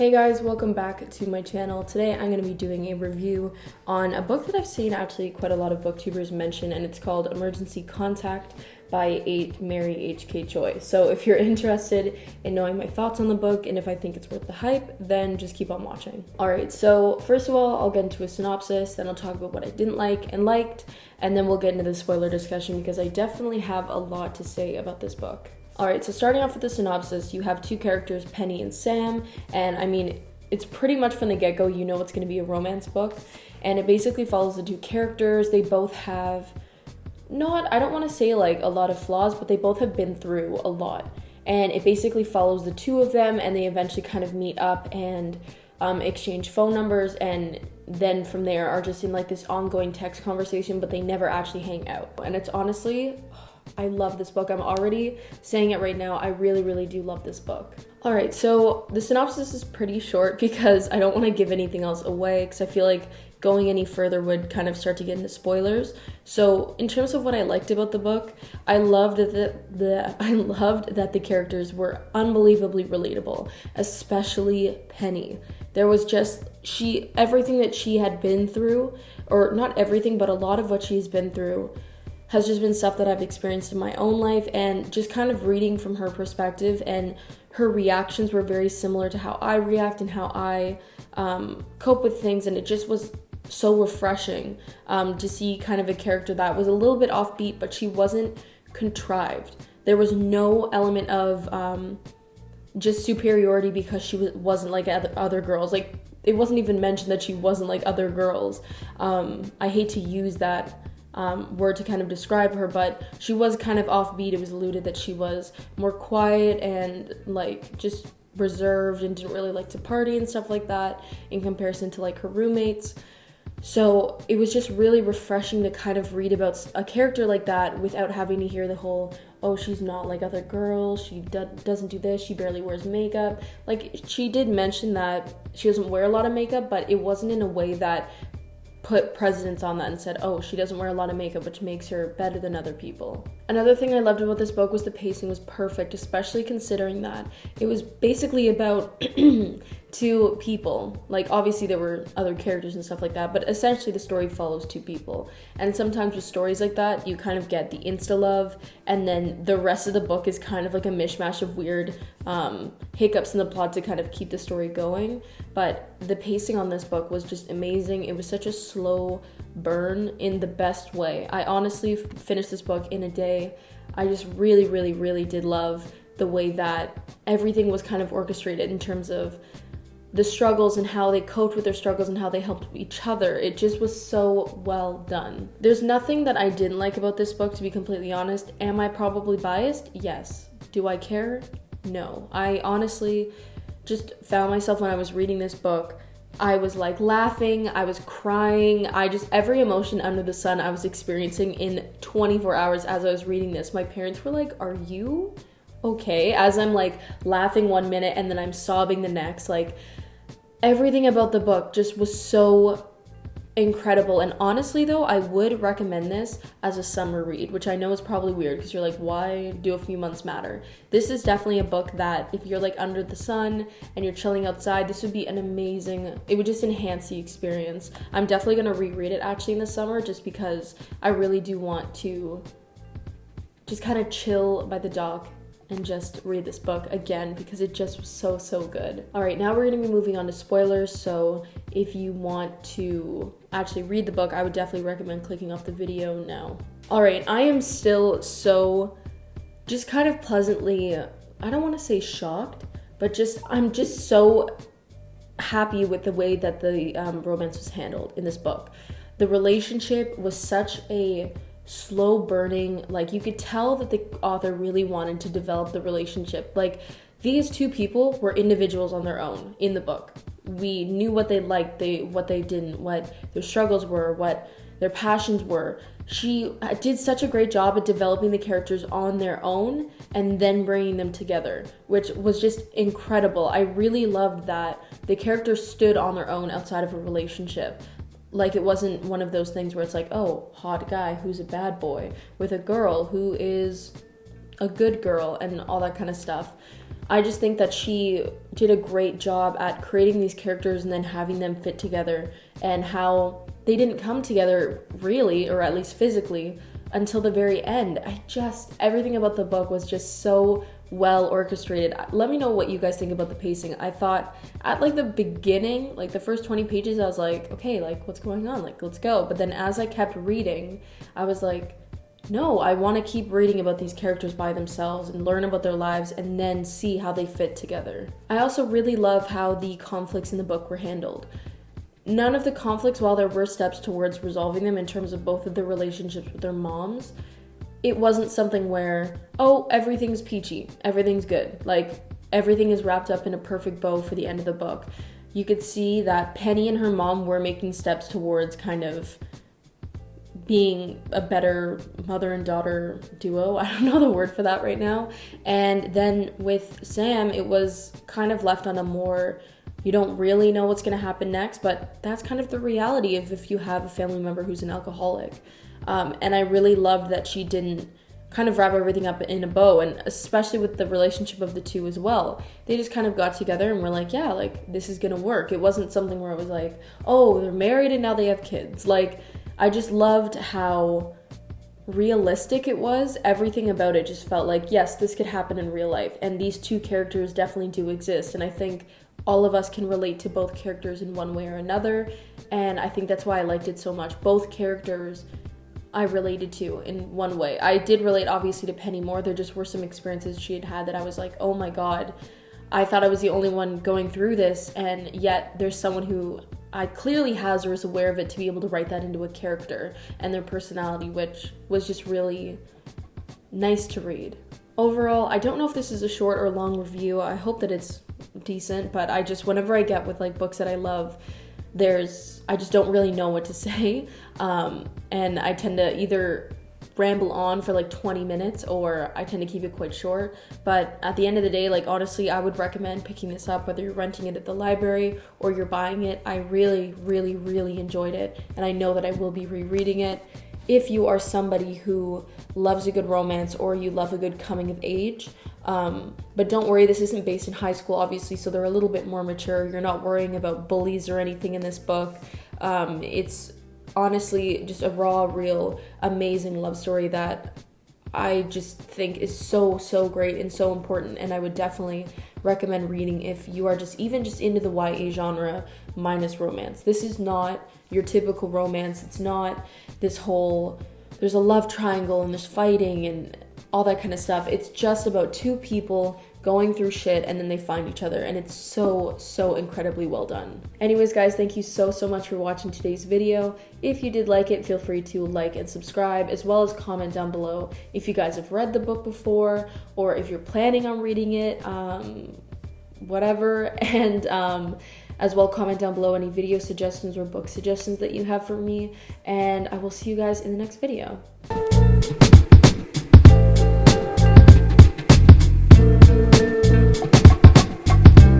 Hey guys, welcome back to my channel. Today I'm going to be doing a review on a book that I've seen actually quite a lot of booktubers mention, and it's called Emergency Contact by Mary H.K. Choi. So if you're interested in knowing my thoughts on the book and if I think it's worth the hype, then just keep on watching. Alright, so first of all, I'll get into a synopsis, then I'll talk about what I didn't like and liked, and then we'll get into the spoiler discussion because I definitely have a lot to say about this book. Alright, so starting off with the synopsis, you have two characters, Penny and Sam, and I mean, it's pretty much from the get-go, you know it's going to be a romance book, and it basically follows the two characters. They both have, I don't want to say like a lot of flaws, but they both have been through a lot, and it basically follows the two of them, and they eventually kind of meet up and exchange phone numbers, and then from there are just in like this ongoing text conversation, but they never actually hang out. And it's honestly, I love this book. I'm already saying it right now. I really, really do love this book. All right, so the synopsis is pretty short because I don't want to give anything else away because I feel like going any further would kind of start to get into spoilers. So in terms of what I liked about the book, I loved that the characters were unbelievably relatable, especially Penny. There was just everything that she had been through, or not everything, but a lot of what she's been through has just been stuff that I've experienced in my own life, and just kind of reading from her perspective, and her reactions were very similar to how I react and how I cope with things, and it just was so refreshing to see kind of a character that was a little bit offbeat, but she wasn't contrived. There was no element of just superiority because she wasn't like other girls. Like, it wasn't even mentioned that she wasn't like other girls. I hate to use that word to kind of describe her, but she was kind of offbeat. It was alluded that she was more quiet and like just reserved and didn't really like to party and stuff like that in comparison to like her roommates. So it was just really refreshing to kind of read about a character like that without having to hear the whole, oh, she's not like other girls, she doesn't do this, she barely wears makeup. Like, she did mention that she doesn't wear a lot of makeup, but it wasn't in a way that put precedence on that and said, oh, she doesn't wear a lot of makeup, which makes her better than other people. Another thing I loved about this book was the pacing was perfect, especially considering that it was basically about two people. Like, obviously there were other characters and stuff like that, but essentially the story follows two people. And sometimes with stories like that, you kind of get the insta-love, and then the rest of the book is kind of like a mishmash of weird hiccups in the plot to kind of keep the story going. But the pacing on this book was just amazing. It was such a slow burn in the best way. I honestly finished this book in a day. I just really, really, really did love the way that everything was kind of orchestrated in terms of the struggles and how they coped with their struggles and how they helped each other. It just was so well done. There's nothing that I didn't like about this book, to be completely honest. Am I probably biased? Yes. Do I care? No. I honestly just found myself when I was reading this book, I was like laughing, I was crying, every emotion under the sun I was experiencing in 24 hours as I was reading this. My parents were like, are you okay? As I'm like laughing one minute and then I'm sobbing the next. Like, everything about the book just was so incredible. And honestly though, I would recommend this as a summer read, which I know is probably weird because you're like, why do a few months matter? This is definitely a book that if you're like under the sun and you're chilling outside, this would be it would just enhance the experience. I'm definitely going to reread it actually in the summer just because I really do want to just kind of chill by the dock and just read this book again because it just was so, so good. All right, now we're going to be moving on to spoilers. So if you want to actually read the book, I would definitely recommend clicking off the video now. All right, I am still so just kind of pleasantly, I don't want to say shocked, but I'm just so happy with the way that the romance was handled in this book. The relationship was such a slow burning, like you could tell that the author really wanted to develop the relationship. Like, these two people were individuals on their own in the book. We knew what they liked, what they didn't, what their struggles were, what their passions were. She did such a great job at developing the characters on their own and then bringing them together, which was just incredible. I really loved that the characters stood on their own outside of a relationship. Like, it wasn't one of those things where it's like, oh, hot guy who's a bad boy with a girl who is a good girl and all that kind of stuff. I just think that she did a great job at creating these characters and then having them fit together, and how they didn't come together really, or at least physically, until the very end. Everything about the book was just so well orchestrated. Let me know what you guys think about the pacing. I thought at like the beginning, like the first 20 pages, I was like, okay, like what's going on? Like, let's go. But then as I kept reading, I was like, no, I want to keep reading about these characters by themselves and learn about their lives and then see how they fit together. I also really love how the conflicts in the book were handled. None of the conflicts, while there were steps towards resolving them in terms of both of their relationships with their moms, it wasn't something where, oh, everything's peachy, everything's good. Like, everything is wrapped up in a perfect bow for the end of the book. You could see that Penny and her mom were making steps towards kind of being a better mother and daughter duo. I don't know the word for that right now. And then with Sam, it was kind of left on a more, you don't really know what's going to happen next, but that's kind of the reality of if you have a family member who's an alcoholic. And I really loved that she didn't kind of wrap everything up in a bow, and especially with the relationship of the two as well. They just kind of got together and were like, yeah, like, this is going to work. It wasn't something where it was like, oh, they're married and now they have kids. Like, I just loved how realistic it was. Everything about it just felt like, yes, this could happen in real life. And these two characters definitely do exist. And I think all of us can relate to both characters in one way or another. And I think that's why I liked it so much. Both characters I related to in one way. I did relate obviously to Penny more. There just were some experiences she had had that I was like, oh my God, I thought I was the only one going through this. And yet there's someone who I clearly has or is aware of it to be able to write that into a character and their personality, which was just really nice to read. Overall, I don't know if this is a short or long review. I hope that it's decent, but whenever I get with like books that I love, I just don't really know what to say. And I tend to either ramble on for like 20 minutes or I tend to keep it quite short. But at the end of the day, like, honestly, I would recommend picking this up, whether you're renting it at the library or you're buying it. I really, really, really enjoyed it. And I know that I will be rereading it. If you are somebody who loves a good romance or you love a good coming of age, but don't worry, this isn't based in high school, obviously, so they're a little bit more mature. You're not worrying about bullies or anything in this book. It's honestly just a raw, real, amazing love story that I just think is so, so great and so important, and I would definitely recommend reading if you are just into the YA genre minus romance. This is not your typical romance. It's not this whole, there's a love triangle and there's fighting and all that kind of stuff. It's just about two people going through shit and then they find each other, and it's so, so incredibly well done. Anyways, guys, thank you so, so much for watching today's video. If you did like it, feel free to like and subscribe, as well as comment down below if you guys have read the book before or if you're planning on reading it, whatever. And as well, comment down below any video suggestions or book suggestions that you have for me, and I will see you guys in the next video.